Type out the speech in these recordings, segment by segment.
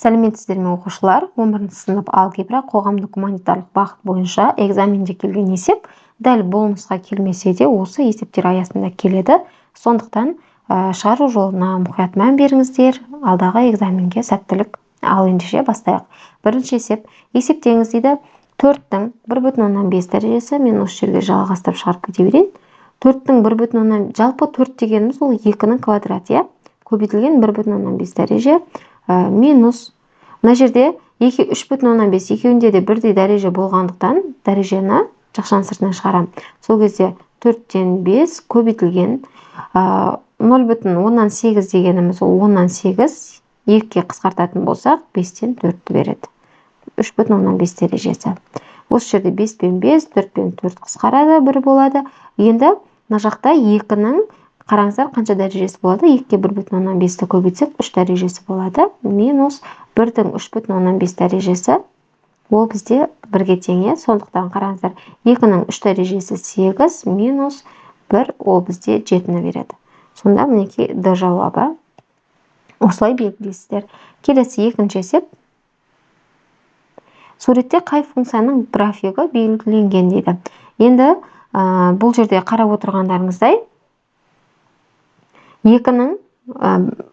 Сәлеметсіздер ме оқушылар? 11 сынып алгебра қоғамдық гуманитарлық бағыт бойынша экзаменде келген есеп дәл бонусқа келмесе де осы есептер аясында келеді. Сондықтан шығару жолына мұқият мән беріңіздер. Алдағы экзаменге сәттілік. Ал ендеше бастайық. Бірінші есеп. Есептеңіз дейді. 4-тің 1,5 дәрежесі. Мен осы жерге жалғастырып шығарып кете берейін. 4-тің 1,5 жалпы 4 дегеніміз ол 2-нің квадраты, көбейтілген 1,5 дәреже. Минус. Мына жерде 2, 3,5 екеуінде де бірдей дәреже болғандықтан дәрежені жақшаның сыртынан шығарам. Сол кезде 4-тен 5 көбейтілген 0,8 дегеніміз ол 10-8 2-ке қысқартатын болсақ 5-тен 4-ті береді. 3,5 дәрежесі. Осы жерде 5 пен 5, 4 пен 4 қысқарады, 1 болады. Енді мына жақта 2-нің қараңыздар қанша дәрежесі болады? 2-ке 1,5-ті көбейтсек 3 дәрежесі болады. Минус 1-дің 3,5 дәрежесі ол бізде 1-ге тең. Сондықтан қараңыздар 2-нің 3 дәрежесі 8 минус 1 ол бізде 7-ні береді. Сонда мінекей Д жауабы. Осылай белгілейсіздер. Келесі екінші есеп. Суретте қай функцияның графигі белгіленген дейді. Енді бұл жерде қарап отырғандарыңыздай 2-нің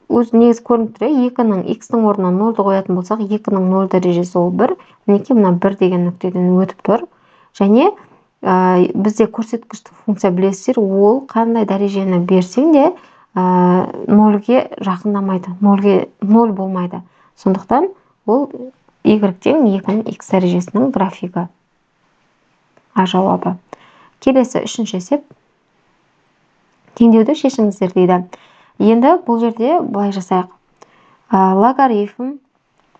өз негіз көрініп тұр. 2-нің x-ның орнына 0-ды қоятын болсақ, 2-нің 0 дәрежесі ол 1. Мінекей мына 1 деген нүктеден өтіп тұр. Және бізде көрсеткішті функция білесіздер, ол қандай дәрежені берсең де 0-ге жақындамайды. 0 болмайды. Сондықтан ол y-тен 2-нің x дәрежесінің графигі. А жауабы. Келесі үшінші есеп. Теңдеуді шешіңіздер дейді. Енді бұл жерде былай жасайық. Логарифм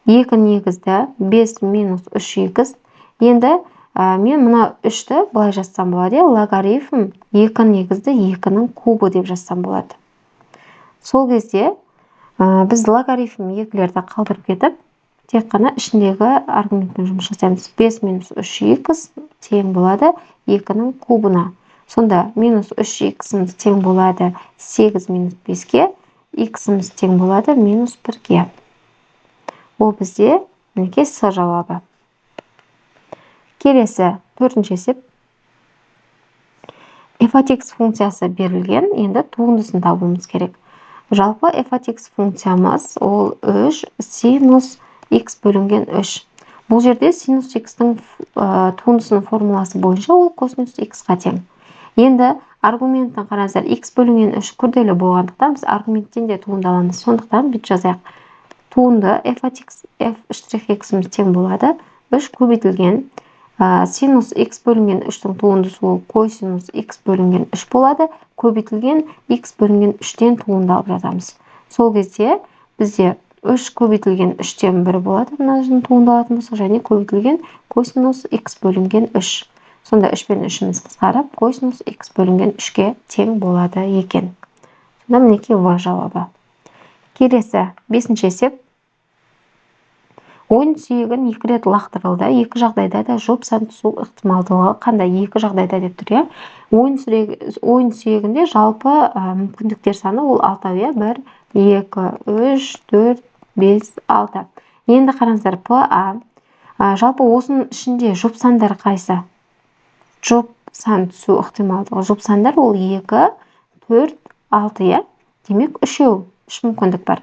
2 негізді 5 минус 3x. Енді мен мына 3-ті былай жазсам болады. Логарифм 2 негізді 2-нің кубы деп жазсам болады. Сол кезде біз логарифм 2-лерді қалдырып кетіп, тек қана ішіндегі аргументпен жұмыс жасаймыз. 5 минус 3x тең болады 2-нің кубына. Сонда минус 3x-іміз тең болады 8 минус 5-ке, x-іміз тең болады минус 1-ге. Ол бізде мінекей С жауабы. Келесі төртінші есеп. f от x функциясы берілген, енді туындысын табуымыз керек. Жалпы f от x функциямыз ол 3 синус x бөлінген 3. Бұл жерде синус x-дің туындысының формуласы бойынша ол косинус x-ға тең. Енді аргументтің қараңыздар x бөлінген 3 күрделі болғандықтан біз аргументтен де туынды аламыз. Сондықтан бүйтіп жазайық. Туынды f от x, f'(x)іміз тең болады. 3 көбейтілген синус x бөлінген 3-тің туындысы ол косинус x бөлінген 3 болады. Көбейтілген x бөлінген 3-тен туынды алып жазамыз. Сол кезде бізде 3 көбейтілген 3-тен 1 болады. Мына туынды алатын болсақ, және көбейтілген косинус x бөлінген 3. Сонда 3 пен 3-іміз қысқарып, косинус x бөлінген 3-ке тең болады екен. Сонда мінекей В жауабы. Келесі 5-ші есеп. Ойын сүйегін 2 рет лақтырылды. 2 жағдайда да жұп сан түсу ықтималдылығы қандай? 2 жағдайда деп тұр. Ойын сүйегінде жалпы мүмкіндіктер саны ол 6, 1, 2, 3, 4, 5, 6. Енді қараңыздар, ПА. Жалпы осының ішінде жұп сандар қайсы? Жұп сан түсу ықтималдығы. Жұп сандар ол 2, 4, 6. Демек 3 мүмкіндік бар.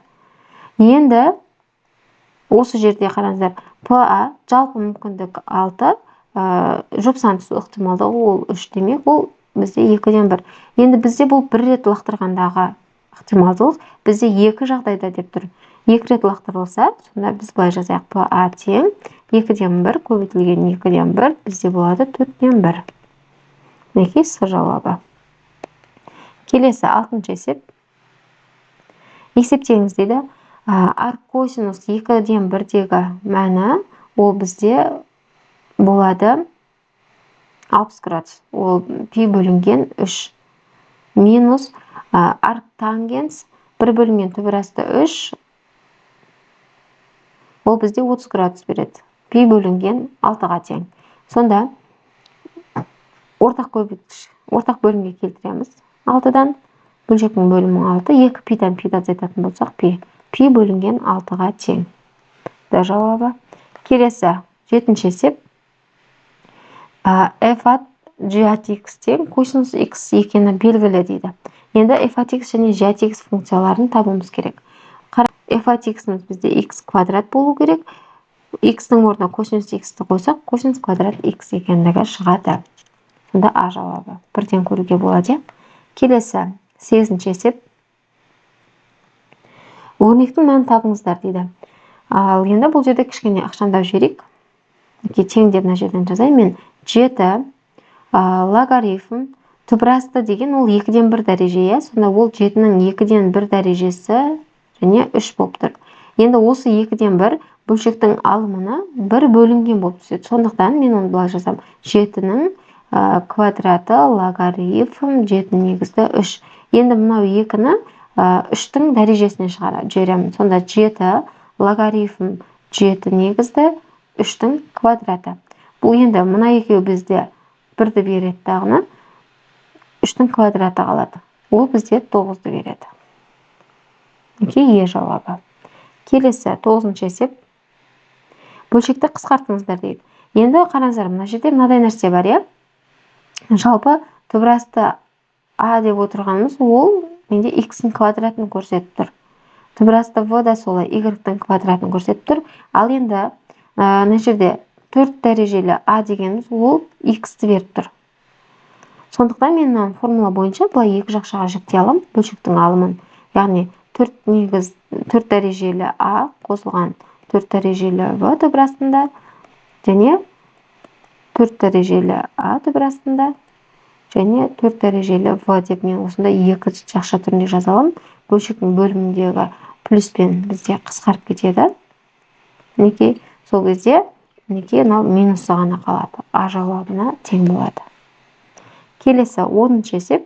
Енді осы жерде қараңыздар, ПА жалпы мүмкіндік 6, жұп сан түсу ықтималдығы ол 3. Демек ол бізде 2-ден 1. Енді бізде бұл 1 рет лақтырғандағы ықтималдылық бізде 2 жағдайда деп тұр. 2 рет лақтырылса, сонда біз былай жазайық. ПА тең 2-ден 1 көбейтілген 2-ден 1 бізде болады 4-ден 1. Мінекей С жауабы. Келесі 6-ші есеп. Есептеңіз дейді. Арк косинус 2-ден 1-дегі мәні ол бізде болады 60 градус. Ол пи бөлінген 3. Минус арк тангенс 1 бөлінген түбірасты 3. Ол бізде 30 градус береді. Пи бөлінген 6-ға тең. Сонда ортақ бөлімге келтіреміз. 6-дан бөлшектің бөлімі 6. 2 пидан пиді азайтатын болсақ, пи бөлінген 6-ға тең. Д жауабы. Келесі 7-ші есеп. f at g at x тең косинус x екені белгілі дейді. Енді f at x және g at x функцияларын табуымыз керек. f at x-іміз бізде x квадрат болу керек. X-ның орнына косинус x-ті қойсақ, косинус квадрат x екендігі шығады. Сонда А жауабы. Бірден көруге болады. Келесі 8-ші есеп. Өрнектің мәнін табыңыздар дейді. Ал енді бұл жерде кішкене ықшамдап жіберейік. Тең деп мына жерден жазайын мен. 7 логарифм түбірасты деген ол 2-ден 1 дәреже. Сонда ол 7-ның 2-ден 1 дәрежесі және 3 болып тұр. Енді осы 2-ден 1 бөлшектің алымына 1 бөлінген болып түседі. Сондықтан мен оны былай жазам. 7-ның квадраты логарифм 7 негізді 3. Енді мынау 2-ні 3-тің дәрежесіне жіберемін. Сонда 7 логарифм 7 негізді 3-тің квадраты. Бұл енді мына екеуі бізде 1-ді береді дағыны, 3-тің квадраты қалады. Ол бізде 9-ды береді. Е жауабы. Келесі 9-ші есеп. Бөлшекті қысқартыңыздар дейді. Енді қараңыздар, мына жерде мынадай нәрсе бар, иә? Жалпы түбірасты А деп отырғанымыз ол менде x-ның квадратын көрсетіп тұр. Түбірасты В да солай y-дің квадратын көрсетіп тұр. Ал енді мына жерде 4 дәрежелі А дегеніміз ол x-ті беріп тұр. Сондықтан мен формула бойынша бұлай екі жақшаға жіктей аламын бөлшектің алымын. Яғни 4 дәрежелі А қосылған 4 дәрежелі В түбірастында және 4 дәрежелі А түбірастында және 4 дәрежелі В деп мен осында екі жақша түрінде жазалым. Бөлшектің бөліміндегі плюспен бізде қысқарып кетеді. Мінекей сол кезде мынау минусы ғана қалады. А жауабына тең болады. Келесі 10-ші есеп.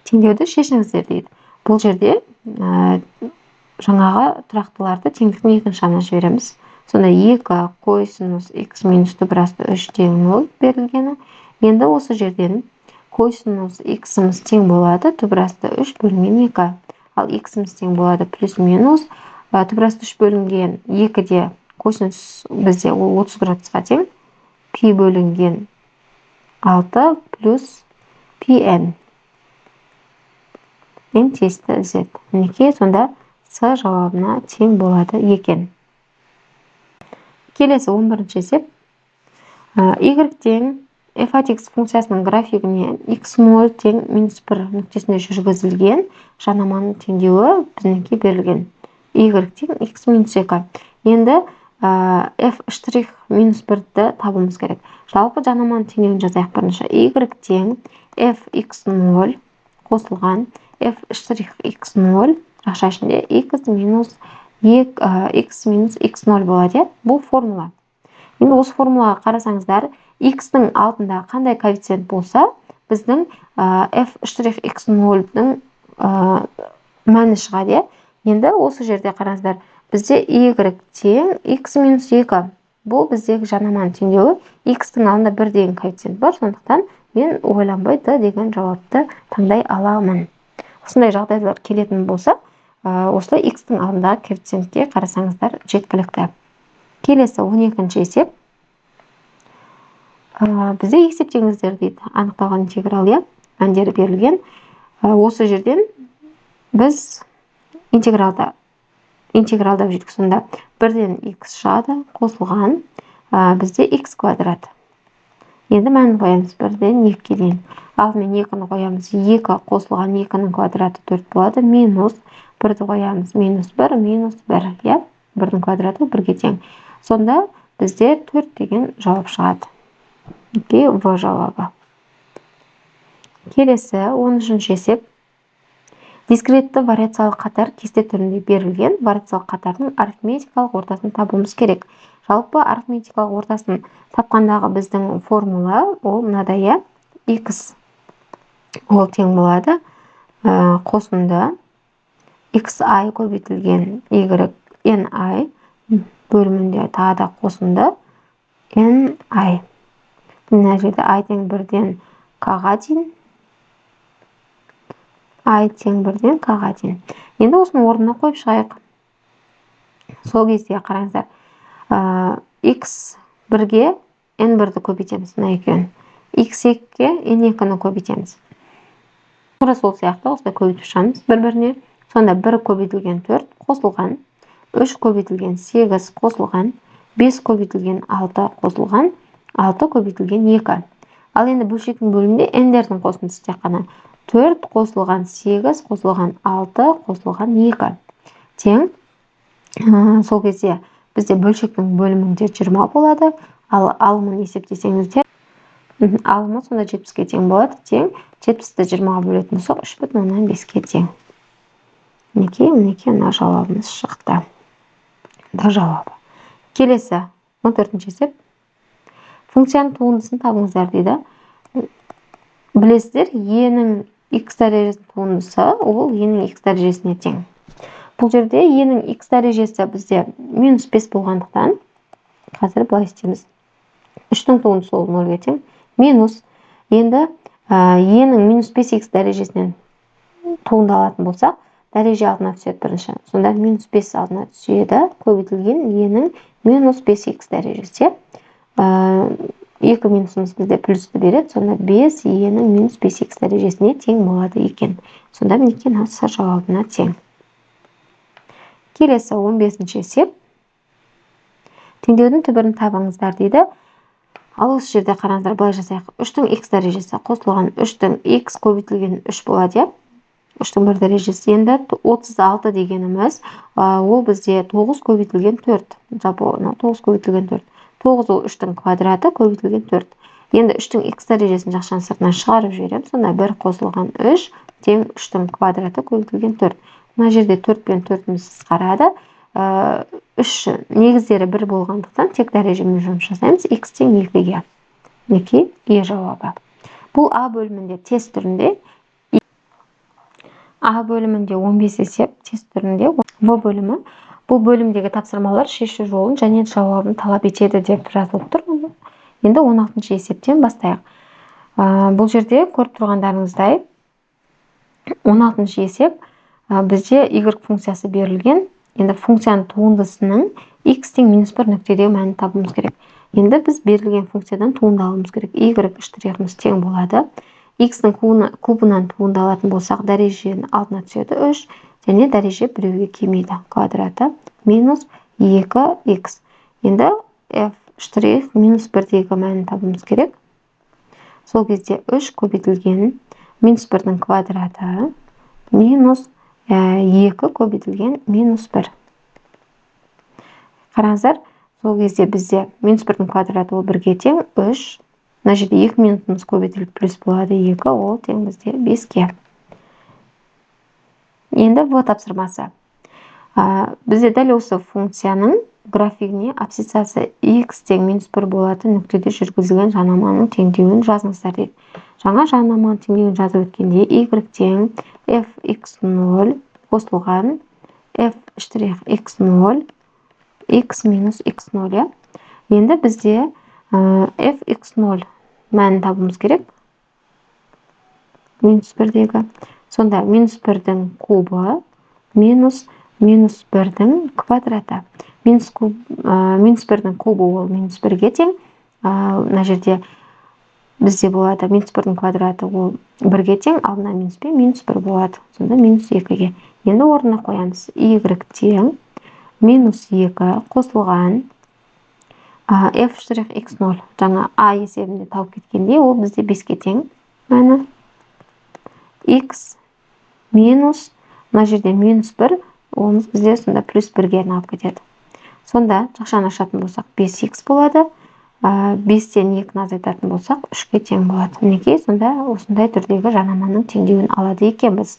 Теңдеуді шешіңіздер дейді. Бұл жерде жаңағы тұрақтыларды теңдіктің екінші жағына жібереміз. Сонда 2 косинус x минус түбірасты 3 тең 0 берілгені. Енді осы жерден косинус x-іміз тең болады, түбірасты 3 бөлінген 2. Ал x-іміз тең болады плюс минус. Түбірасты 3 бөлінген 2-де косинус бізде ол 30 градусқа тең. Пи бөлінген 6 плюс pn. Мен тесті z. Мінекей сонда С жауабына тең болады екен. Келесі 11-ші есеп. Y тең f at x функциясының графигіне x0 тең минус 1 нүктесінде жүргізілген жанаманың теңдеуі біздіңке берілген. Y тең x минус 2. Енді f штрих минус 1-ді табуымыз керек. Жалпы жанаманың теңдеуін жазайық бірінші. Y тең f x0 қосылған f штрих x0 жақша ішінде x минус x0 болады. Бұл формула. Енді осы формулаға қарасаңыздар, x-ның алдында қандай коэффициент болса, біздің f штрих x0-дің мәні шығады. Енді осы жерде қараңыздар, бізде y тең x минус 2. Бұл біздегі жанаманың теңдеуі. X-дің алдында 1 деген коэффициент бар, сондықтан мен ойланбай Д деген жауапты таңдай аламын. Осындай жағдайлар келетін болса, осылай x-дің алдындағы коэффициентке қарасаңыздар жеткілікті. Келесі 12-ші есеп. Бізде есептеңіздер дейді. Анықталған интеграл, мәндері берілген. Осы жерден біз интегралдап жүрдік. Сонда 1-ден x шығады, қосылған бізде x квадрат. Енді мәнін қоямыз 1-ден 2-ге дейін. Алдымен 2-ні қоямыз, 2 қосылған 2-ның квадраты 4 болады, минус 1-ді қоямыз, минус 1, минус 1. 1-дің квадраты 1-ге тең. Сонда бізде 4 деген жауап шығады. В жауабы. Келесі 13-ші есеп. Дискретті вариациялық қатар кесте түрінде берілген вариациялық қатардың арифметикалық ортасын табуымыз керек. Жалпы арифметикалық ортасын тапқандағы біздің формула ол мынадай. X ол тең болады қосынды xi көбейтілген y ni бөлімінде тағы да қосынды ni. Мына жерде i тең 1-ден k-ға дейін, i тең 1-ден k-ға дейін. Енді осыны орнына қойып шығайық. Сол кезде қараңыздар, x1-ге n1-ді көбейтеміз, мына екеуін. x2-ге n2-ні көбейтеміз. Тура сол сияқты осылай көбейтіп шығамыз бір-біріне. Сонда 1 көбейтілген 4 қосылған, 3 көбейтілген 8 қосылған, 5 көбейтілген 6 қосылған, 6 көбейтілген 2. Ал енді бөлшектің бөлімінде n-дердің қосындысы тек қана 4 қосылған 8 қосылған 6 қосылған 2 тең. Сол кезде бізде бөлшектің бөлімінде 20 болады, ал алымын есептесеңіздер, алымы сонда 70-ке тең болады. Тең 70-ті 20-ға бөлетін болсақ 3,5-ке тең. Мінекей мына жауабымыз шықты. Да жауабы. Келесі 14-ші есеп. Функцияның туындысын табыңыздар дейді. Білесіздер, e-нің x дәрежесінің туындысы ол e-нің x дәрежесіне тең. Бұл жерде e-нің x дәрежесі бізде -5 болғандықтан, қазір былай істейміз. 3-дің туындысы ол 0-ге тең. Минус. Енді e-нің -5x дәрежесінен туындалатын болсақ, дәреже алдына түседі бірінші. Сонда -5 алдына түседі, көбейтілген e-нің -5x дәрежесі. 2 минусымыз бізде плюсті береді, сонда 5 e-нің -5x дәрежесіне тең болады екен. Сонда мінекей осы жауабына тең. Келесі 15-ші есеп. Теңдеудің түбірін табыңыздар дейді. Ал осы жерде қараңыздар, былай жасайық. 3-дің x дәрежесі қосылған 3-дің x көбейтілген 3 болады. 3-дің 1 дәрежесі. Енді 36 дегеніміз, ол бізде 9 көбейтілген 4. 9 көбейтілген 4. 9 ол 3-дің квадраты көбейтілген 4. Енді 3-дің x дәрежесін жақшаның сыртынан шығарып жіберем. Сонда 1 қосылған 3 тең 3-дің квадраты көбейтілген 4. Мына жерде 4 пен 4-міз қарады. 3 негіздері 1 болғандықтан тек дәрежемен жұмыс жасаймыз. X тең 2-ге. Мінекей е жауабы. Бұл А бөлімінде тест түрінде, А бөлімінде 15 есеп, тест түрінде В бөлімі. Бұл бөлімдегі тапсырмалар шешу жолын және жауабын талап етеді деп жазылып тұр. Енді 16-ші есептен бастайық. Бұл жерде көріп тұрғандарыңыздай 16-ші есеп бізде y функциясы берілген. Енді функцияның туындысының x тең -1 нүктедегі мәнін табуымыз керек. Енді біз берілген функциядан туындалуымыз керек. Y штрихіміз тең болады. X-ның кубынан туындалатын болсақ, дәреженің алдына түседі 3, және дәреже біреуге келмейді. Квадраты минус 2x. Енді f штрих -1-дегі мәнін табуымыз керек. Сол кезде 3 көбейтілген -1-дің квадраты минус 2 көбейтілген -1. Қараңыздар, сол кезде бізде -1-дің квадраты ол 1-ге тең 3. Мына жерде 2 минусымыз көбейтіліп плюс болады 2, ол тең бізде 5-ге. Енді В тапсырмасы. Бізде дәл осы функцияның графигіне абсциссы x тең -1 болатын нүктеде жүргізілген жанаманың теңдеуін жазыңыздар дейді. Жаңа жанаманың теңдеуін жазып өткенде y тең fx0 қосылған f'(x0 x минус x0. Енді бізде fx0 мәнін табуымыз керек. -1-дегі. Сонда -1-дің кубы минус -1-дің квадраты. -1-дің кубы ол -1-ге тең. Мына жерде бізде болады -1-дің квадраты ол 1-ге тең, ал мына -1 болады. Сонда -2-ге. Енді орнына қоямыз. Y тең -2 қосылған f'(x0 жаңа a есебінде тауып кеткенде, ол бізде 5-ге тең. Мәні x минус, мына жерде -1, ол бізде сонда плюс 1-ге айналып кетеді. Сонда жақшаны ашатын болсақ 5x болады. 5-тен 2-ні азайтатын болсақ 3-ге тең болады. Мінекей сонда осындай түрдегі жанаманың теңдеуін алады екенбіз.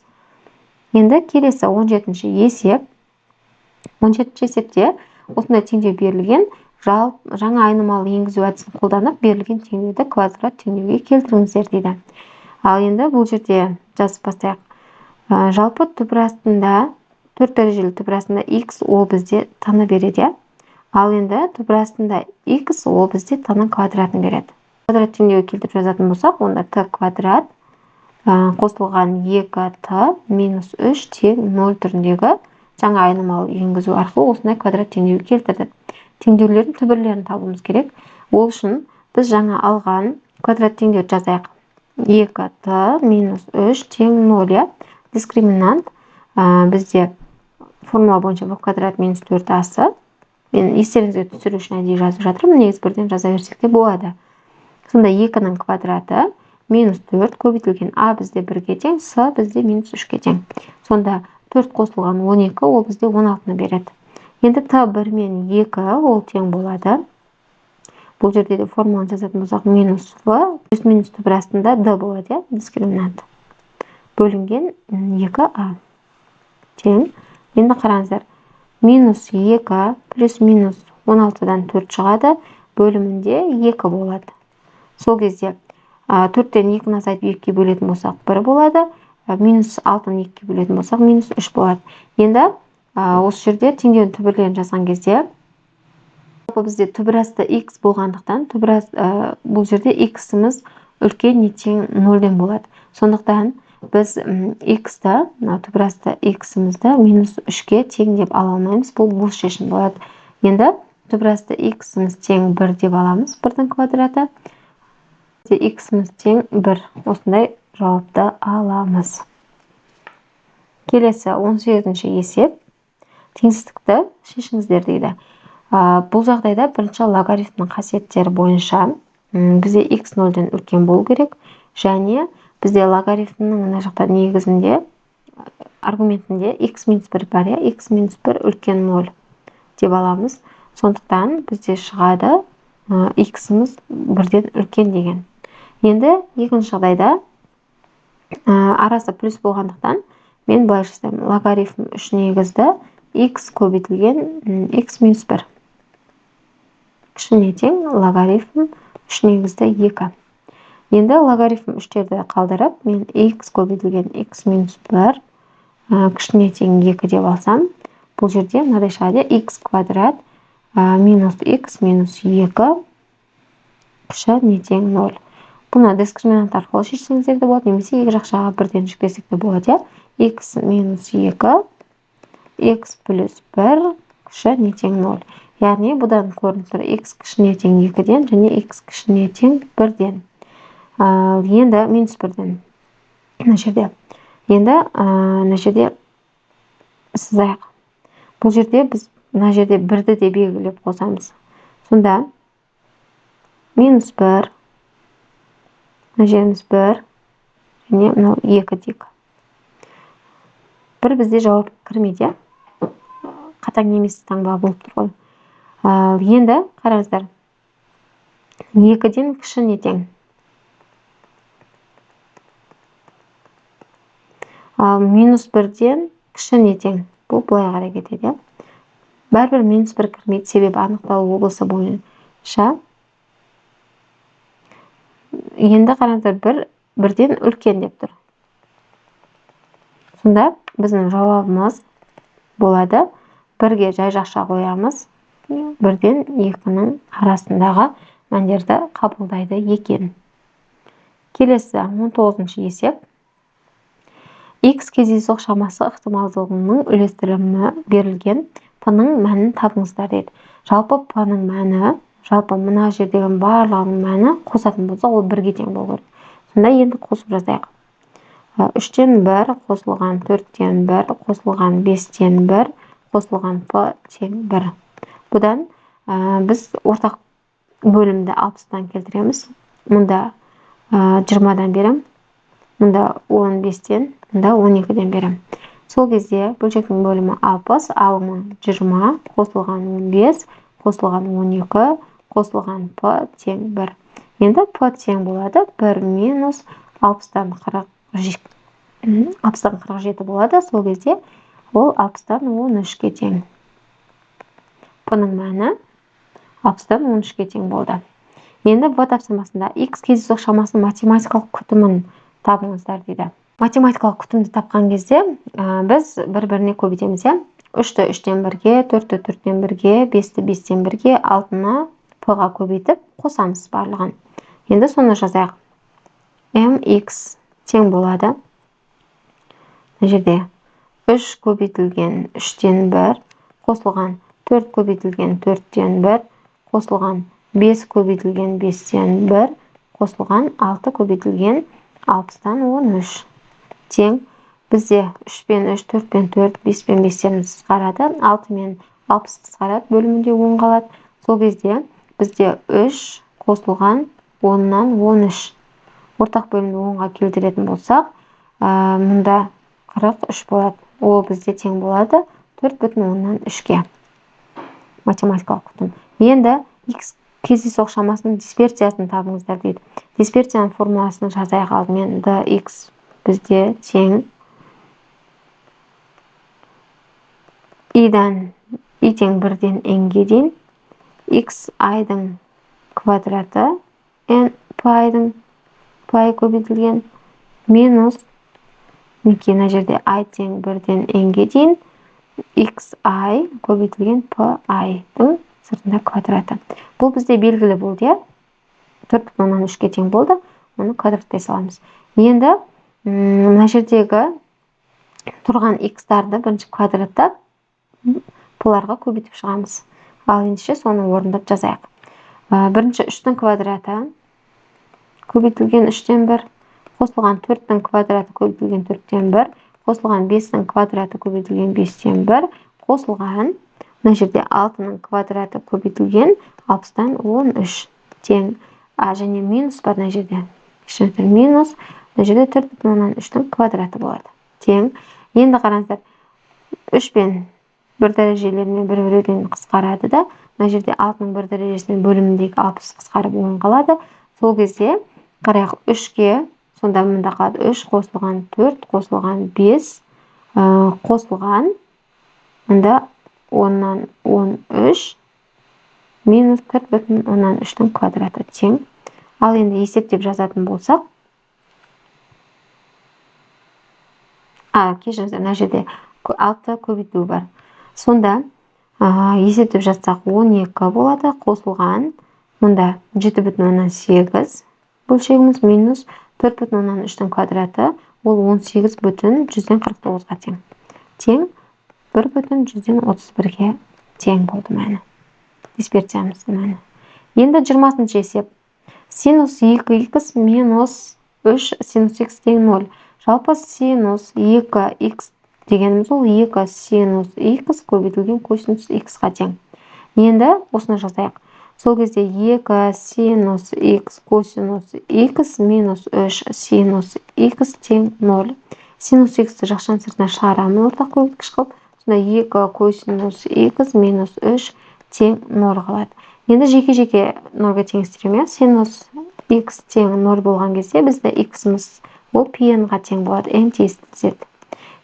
Енді келесі 17-ші есеп. 17-ші есепте осындай теңдеу берілген. Жаңа айнымалы енгізу әдісін қолданып берілген теңдеуді квадрат теңдеуге келтіріңіздер дейді. Ал енді бұл жерде жазып бастайық. Жалпы түбір астында, 4 дәрежелі түбір астында x ол бізде таны береді. Ал енді түбір астында x ол бізде тының квадратын береді. Квадрат теңдеуге келтіріп жазатын болсақ, онда t квадрат қосылған 2t минус 3 тең 0 түріндегі жаңа айнымалы енгізу арқылы осындай квадрат теңдеуі келтірдік. Теңдеулердің түбірлерін табуымыз керек. Ол үшін біз жаңа алған квадрат теңдеуді жазайық. 2t минус 3 тең 0, иә. Дискриминант бізде формула бойынша в квадрат минус 4асы. Мен естеріңізге түсіру үшін әдейі жазып жатырмын. Негіз бірден жаза берсек те болады. Сонда 2-ның квадраты минус 4 көбейтілген а бізде 1-ге тең, с бізде минус 3-ке тең. Сонда 4 қосылған 12, ол бізде 16-ны береді. Енді t1 мен 2 ол тең болады. Бұл жерде де формуланы жазатын болсақ минус в, плюс минус түбір астында d болады, иә, дискриминант. Бөлінген 2а тең. Енді қараңыздар, минус 2 плюс минус 16-дан 4 шығады, бөлімінде 2 болады. Сол кезде 4-тен 2-ні азайтып 2-ге бөлетін болсақ 1 болады, минус 6-ны 2-ге бөлетін болсақ минус 3 болады. Енді осы жерде теңдеудің түбірлерін жазған кезде бізде түбір асты x болғандықтан, бұл жерде x-іміз үлкен не тең 0-ден болады. Сондықтан біз x-ті, түбір асты x-імізді минус 3-ге тең деп ала алмаймыз. Бұл бос шешім болады. Енді түбір асты x-іміз тең 1 деп аламыз, 1-дің квадраты. X-іміз тең 1. Осындай жауапты аламыз. Келесі 18-ші есеп. Теңсіздікті шешіңіздер дейді. Бұл жағдайда бірінші логарифмнің қасиеттері бойынша бізде x 0-ден үлкен болу керек, және бізде логарифмнің мына жақта негізінде аргументінде x-1 бар, x-1 үлкен 0 деп аламыз. Сондықтан бізде шығады x-іміз 1-ден үлкен деген. Енді екінші жағдайда арасы плюс болғандықтан мен былай жазамын: логарифм 3 негізді x көбейтілген x-1 кішіне тең логарифм 3 негізді 2. Енді логарифм 3-терді қалдырып, мен x көбейтілген x-1 кішіне тең 2 деп алсам, бұл жерде мынадай шығады: x квадрат минус x минус 2 кішіне тең 0. Бұны дискриминант арқылы шешсеңіздер де болады, немесе екі жақ жаға 1-ден жүктесек те болады. x минус 2 x плюс 1 кішіне тең 0. Яғни бұдан көрініп тұр x кішіне тең 2-ден және x кішіне тең 1-ден. Енді минус 1-ден. Мына жерде сызайық. Бұл жерде біз мына жерде 1-ді де белгілеп қосамыз. Сонда минус 1, мына жеріміз 1 және мынау 2 дейік. 1 бізде жауап кірмейді. Қатаң емес таңба болып тұр ғой. Енді қараңыздар, 2-ден кішіне тең. Минус 1-ден кішіне тең. Бұл былай қарай кетеді. Бәрібір минус 1 кірмейді, себебі анықталу облысы бойынша. Енді қараңыздар, 1-ден үлкен деп тұр. Сонда біздің жауабымыз болады: 1-ге жай жақша қоямыз, 1-ден 2-ның арасындағы мәндерді қабылдайды екен. Келесі 19-ші есеп. X кездейсоқ шамасы ықтималдылығының үлестірімі берілген p-ның мәнін табыңыздар дейді. Жалпы p-ның мәні, жалпы мына жердегі барлығының мәні қосатын болса, ол 1-ге тең болу керек. Сонда енді қосып жазайық. 3-тен 1 қосылған 4-тен 1 қосылған 5-тен 1 қосылған p тең 1. Бұдан біз ортақ бөлімді 60-тан келтіреміз. Мұнда 20-дан берем, мұнда 15-тен, мұнда 12-ден берем. Сол кезде бөлшектің бөлімі 60, алымы 20, қосылған 15, қосылған 12, қосылған p тең 1. Енді p тең болады 1 минус 60-тан 47 болады. Сол кезде ол 60-тан 13-ке тең. P-ның мәні 60-тан 13-ке тең болды. Енді v тапсырмасында x кездейсоқ шамасының математикалық күтімін табыңыздар дейді. Математикалық күтімді тапқан кезде біз бір-біріне көбейтеміз. 3-ті 3-тен 1-ге, 4-ті 4-тен 1-ге, 5-ті 5-тен 1-ге, 6-ны p-ға көбейтіп қосамыз барлығын. Енді соны жазайық. mx тең болады. Мына жерде 3 көбейтілген 3-тен 1 қосылған 4 көбейтілген 4-тен 1 қосылған 5 көбейтілген 5-тен 1 қосылған 6 көбейтілген 6-тан 13 тең. Бізде 3 пен 3, 4 пен 4, 5 пен 5-тен қысқарады, 6 мен 60 қысқарады, бөлімінде 10 қалады. Сол кезде бізде 3 қосылған 10-нан 13 ортақ бөлімді 10-ға келтіретін болсақ, мұнда 43 болады. Ол бізде тең болады 4,10-нан 3-ге. Математикалық құтын. Енді x кездейсоқ шамасының дисперсиясын табыңыздар дейді. Дисперсияның формуласын жазайық алдымен. dx бізде тең i тең 1-ден n-ге дейін x i-дың квадраты n пай көбейтілген минус мына жерде i тең 1-ден n-ге дейін xi көбейтілген pi-дың сыртында квадраты. Бұл бізде белгілі болды, 4,10-нан 3-ге тең болды. Оны квадраттай саламыз. Енді мына жердегі тұрған x-тарды бірінші квадраттап бұларға көбейтіп шығамыз. Ал ендеше соны орындап жазайық. Бірінші 3-тің квадраты көбейтілген 3-тен 1 қосылған 4-тің квадраты көбейтілген 4-тен 1 қосылған 5-тің квадраты көбейтілген 5-тен 1 қосылған мына жерде 6-ның квадраты көбейтілген 60-тан 13 тең. Және минус бар мына жерде. Минус мына жерде 4,10-нан 3-тің квадраты болады. Тең. Енді қараңыздар, 3 пен 1 дәрежелерімен бір-бірден қысқарады да, мына жерде 6-ның 1 дәрежесімен бөліміндегі 60 қысқарып 10 қалады. Сол кезде қарайық 3-ге, сонда мұнда қалады 3 қосылған 4 қосылған 5 қосылған мұнда 10-нан 13 минус 4,10-нан 3-тің квадраты тең. Ал енді есептеп жазатын болсақ, кешіріңіздер, мына жерде 6 көбейту бар. Сонда есептеп жазсақ 12 болады, қосылған мұнда 7,8 бөлшегіміз минус 4,10-нан 3-тің квадраты, ол 18,149-ға тең. Тең 1,131-ге тең болды мәні. Дисперсиямыздың мәні. Енді 20-ші есеп. Синус 2х минус 3 синус х тең 0. Жалпы синус 2х дегеніміз ол 2 синус х көбейтілген косинус х-ға тең. Енді осыны жазайық. Сол кезде 2 синус х косинус х минус 3 синус х тең 0. Синус х-ті жақшаның сыртына шығарамын ортақ көбейткіш қылып. Сонда 2 косинус х минус 3 тең 0 қалады. Енді жеке-жеке 0-ға теңестіреміз. Синус х тең 0 болған кезде бізді х-мыз ол пи-ға тең болады. n тесітседі.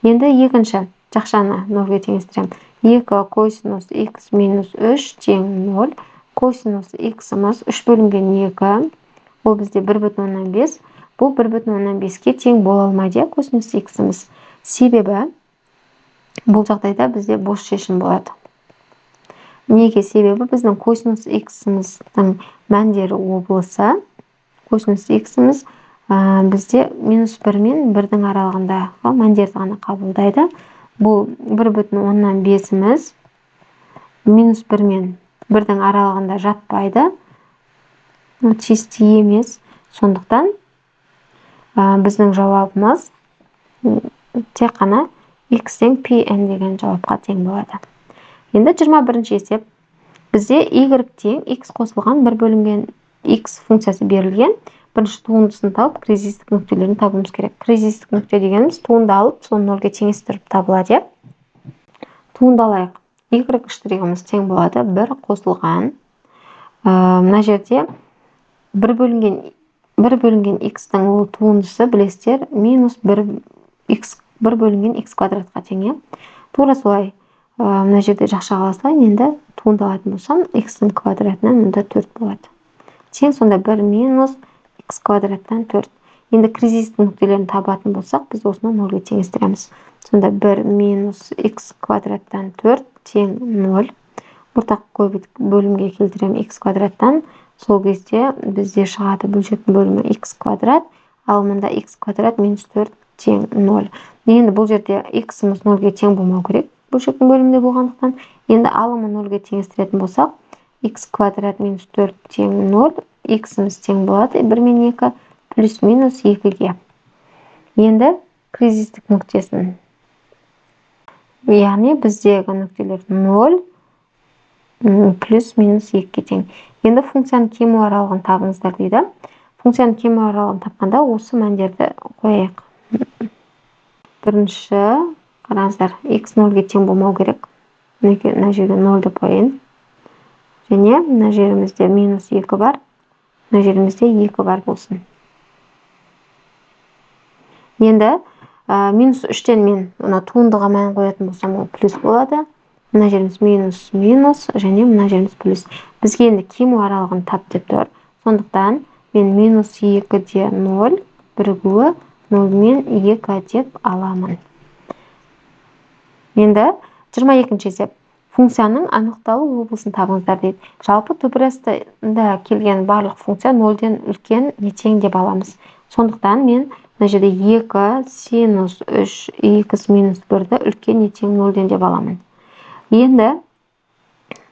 Енді екінші жақшаны 0-ға теңестіремін. 2 косинус х минус 3 тең 0. Косинус х-мыз 3 бөлінген 2. Ол бізде 1,5. Бұл 1,5-ге тең бола алмайды, косинус х-мыз. Себебі бұл жағдайда бізде бос шешім болады. Неге? Себебі біздің косинус х-мыздың мәндері облысы, косинус х-мыз бізде минус 1 мен 1-дің аралығындағы мәндерді ғана қабылдайды. Бұл 1,5-міз минус 1 мен 1-дің аралығында жатпайды. Тиісті емес. Сондықтан біздің жауабымыз тек қана x тең pn деген жауапқа тең болады. Енді 21-ші есеп. Бізде y тең x қосылған 1 бөлінген x функциясы берілген. Бірінші туындысын тауып, кризистік нүктелерін табуымыз керек. Кризистік нүкте дегеніміз туынды алып, соны 0-ға теңестіріп табылады. Туынды алайық. y штригіміз тең болады 1 қосылған. Мына жерде 1 бөлінген x-тің ол туындысы білесіздер минус 1 бөлінген x квадратқа тең. Тура солай. Мына жерде жақшаға алсам, енді туынды алатын болсам, x-тің квадратынан мұнда 4 болады. Тең сонда 1 минус x квадраттан 4. Енді кризистік нүктелерін табатын болсақ, біз осыны 0-ға теңестіреміз. Сонда 1 минус x квадраттан 4 тең 0. Ортақ бөлімге келтірем x квадраттан. Сол кезде бізде шығады бөлшектің бөлімі x квадрат. Ал мұнда x квадрат минус 4 тең 0. Енді бұл жерде x-іміз 0-ге тең болмау керек. Бөлшектің бөлімінде болғандықтан. Енді алымы 0-ге теңестіретін болсақ, x квадрат минус 4 тең 0, x-іміз тең болады 1 мен 2 плюс минус 2-ге. Енді кризистік нүктесін. Яғни біздегі нүктелер 0 плюс минус 2-ге тең. Енді функцияның кему аралығын табыңыздар дейді. Функцияның кему аралығын тапқанда осы мәндерді қояйық. Бірінші, қараңыздар, x 0-ге тең болмау керек. Мына жерге 0 деп қояйын. Және мына жерімізде минус 2 бар. Мына жерімізде 2 бар болсын. Енді минус 3-тен мен туындыға мән қоятын болсам, ол плюс болады. Мына жеріміз минус, және мына жеріміз плюс. Бізге енді кему аралығын тап деп тұр. Сондықтан мен минус 2-де 0 бірігуі 0 мен 2 деп аламын. Енді 22-ші есеп. Функцияның анықталу облысын табыңыздар дейді. Жалпы төбірастында келген барлық функция 0-ден үлкен не тең деп аламыз. Сондықтан мен мына жерде 2 синус 3 x минус 1-ді үлкен не тең 0-ден деп аламын. Енді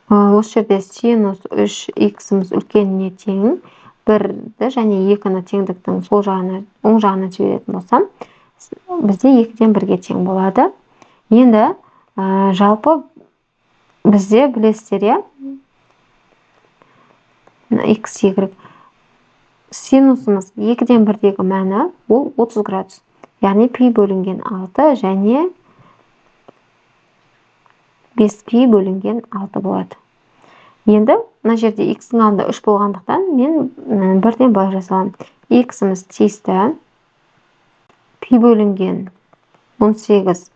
осы жерде синус 3x-іміз үлкен не тең 1-ді және 2-ні теңдіктің сол жағына, оң жағына жіберетін болсам, бізде 2-ден 1-ге тең болады. Енді жалпы бізде білесіздер, x, y. Синусымыз 2-ден 1-дегі мәні ол 30 градус. Яғни пи бөлінген 6 және 5π бөлінген 6 болады. Енді мына жерде x-ің алдында 3 болғандықтан мен 1-ден былай жасаламын. X-іміз тиісті пи бөлінген 18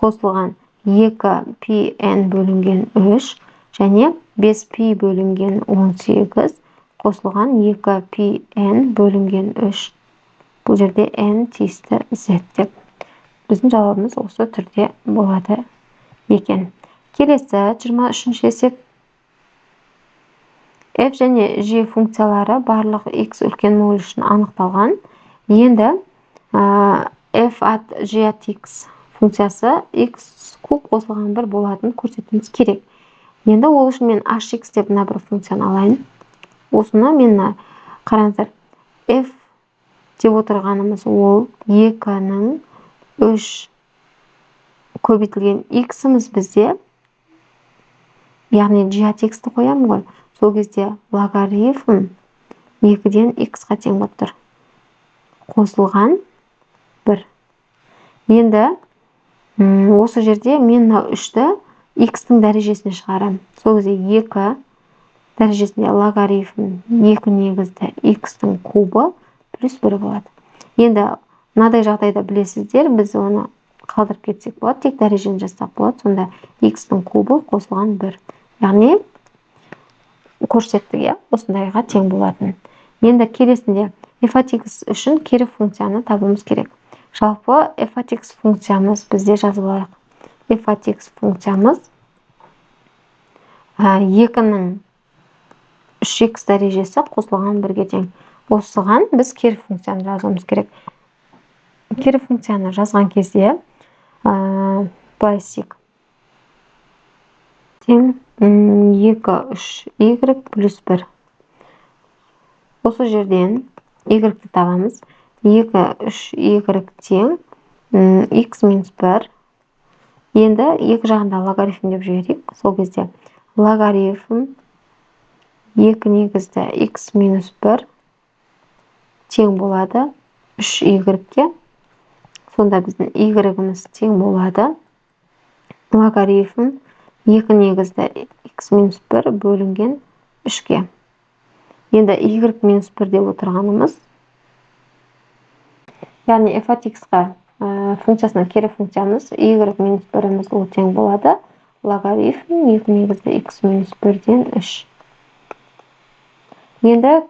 қосылған 2πn бөлінген 3 және 5π бөлінген 18 қосылған 2πn бөлінген 3. Бұл жерде n тиісті z деп. Біздің жауабымыз осы түрде болады екен. Келесі 23-ші есеп. F және G функциялары барлық x үлкен 0 үшін анықталған. Енді f at g at x функциясы x куб қосылған 1 болатынын көрсетуіміз керек. Енді ол үшін мен hx деп мына бір функцияны алайын. Осыны мен қараңыздар, f деп отырғанымыз ол 2-ның 3 көбейтілген x-іміз бізде, яғни g at x-ті қоямын ғой. Сол кезде логарифм 2-ден x-қа тең болып тұр. Қосылған 1. Енді осы жерде мен 3-ті x-тің дәрежесіне шығарам. Сол кезде 2 дәрежесінде логарифм 2 негізді x-тің кубы плюс 1 болады. Енді мынадай жағдайда білесіздер, біз оны қалдырып кетсек болады, тек дәрежені жазсақ болады. Сонда x-тің кубы қосылған 1. Яғни көрсеттік, осындайға тең болатын. Енді келесінде f at x үшін кері функцияны табуымыз керек. Жалпы f at x функциямыз бізде жазылайық. f at x функциямыз 2-ның 3x дәрежесі қосылған 1-ге тең. Осыған біз кері функцияны жазуымыз керек. Кері функцияны жазған кезде байсик тең 2-3y плюс 1. Осы жерден y-ті табамыз. 2-3y тең x минус 1. Енді екі жағында логарифм деп жіберейік. Сол кезде логарифм 2 негізді x минус 1 тең болады 3y-ге. Сонда біздің y-іміз тең болады логарифм 2 негізді x минус 1 бөлінген 3-ге. Енді y минус 1 деп отырғанымыз, яғни f at x-ға функциясынан кері функциямыз y минус 1-іміз ол тең болады логарифм 2 негізді x минус 1-ден 3. Енді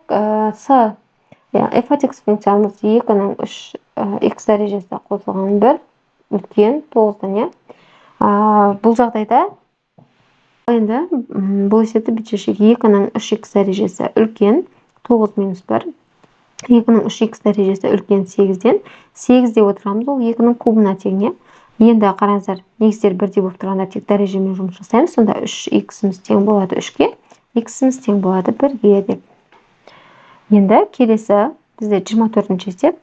f at x функциямыз 2-ның 3x дәрежесі қосылған 1 үлкен 9-дан. Бұл жағдайда енді бұл есепті бүйтіп шешейік. 2-ның 3x дәрежесі үлкен 9 минус 1 2-ның 3х дәрежесі үлкен 8-ден 8 деп отырамыз, ол 2-ның кубына тең, иә. Енді қараңыздар, негіздер бірдей болып тұрғанда тек дәрежемен жұмыс жасаймыз. Сонда 3х-іміз тең болады 3-ге, х-іміз тең болады 1-ге деп. Енді келесі бізде 24-ші есеп.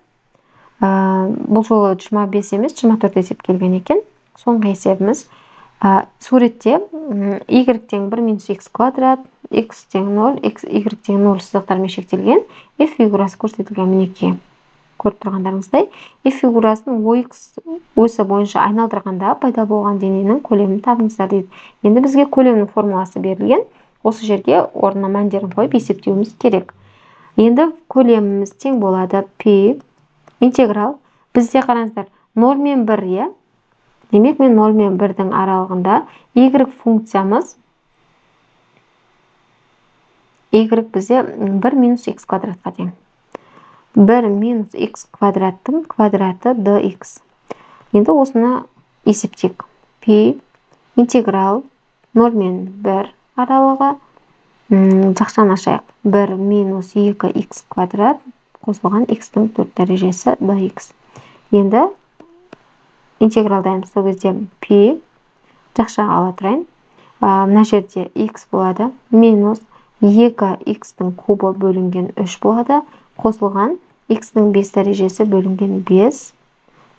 Бұл жолы 25 емес, 24 есеп келген екен. Соңғы есебіміз. Суретте y тең 1 минус x квадрат, x тең 0, y тең 0 сызықтармен шектелген f фигурасы көрсетілген. Мінекей көріп тұрғандарыңыздай, f фигурасын ox осі бойынша айналдырғанда пайда болған дененің көлемін табыңыздар дейді. Енді бізге көлемнің формуласы берілген. Осы жерге орнына мәндерін қойып есептеуіміз керек. Енді көлеміміз тең болады пи интеграл. Бізде қараңыздар 0 мен 1, е. Демек, мен 0 мен 1-дің аралығында y функциямыз y бізде 1 минус x квадратқа тең. 1 минус x квадраттың квадраты dx. Енді осыны есептейік. Пи интеграл 0 мен 1 аралығы жақшаны ашайық. 1 минус 2x квадрат қосылған x-тің 4 дәрежесі dx. Енді интегралдаймыз. Сол кезде пи жақшаға ала тұрайын. Мына жерде x болады. Минус 2x-тің кубы бөлінген 3 болады. Қосылған x-тің 5 дәрежесі бөлінген 5.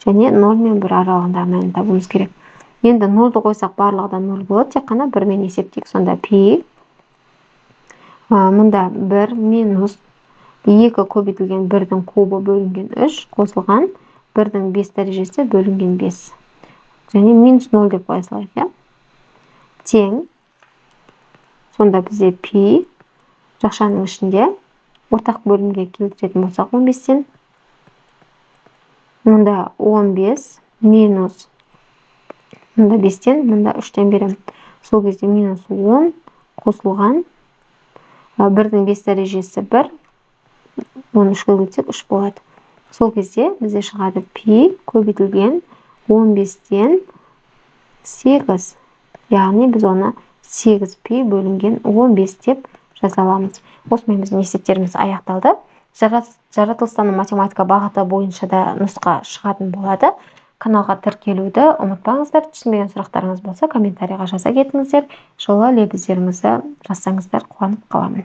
Және 0 мен 1 аралығында мәнін табуымыз керек. Енді 0-ды қойсақ барлығы да 0 болады. Тек қана 1 мен есептейік. Сонда пи мұнда 1 минус 2 көбейтілген 1-дің кубы бөлінген 3 қосылған 1-дің 5 дәрежесі бөлінген 5. Және минус 0 деп қоя салайық, тең. Сонда бізде пи жақшаның ішінде ортақ бөлімге келтіретін болсақ 15-тен. Мұнда 15 минус мұнда 5-тен, мұнда 3-тен берем. Сол кезде минус 10 қосылған 1-дің 5 дәрежесі 1. Оны 3-ге бөлсек 3 болады. Сол кезде бізде шығады пи көбейтілген 15-тен 8. Яғни біз оны 8 пи бөлінген 15 деп жаза аламыз. Осымен біздің есептеріміз аяқталды. Жаратылыстану математика бағыты бойынша да нұсқа шығатын болады. Каналға тіркелуді ұмытпаңыздар. Түсінбеген сұрақтарыңыз болса, комментарийға жаза кетіңіздер. Жылы лебіздеріңізді жазсаңыздар қуанып қаламын.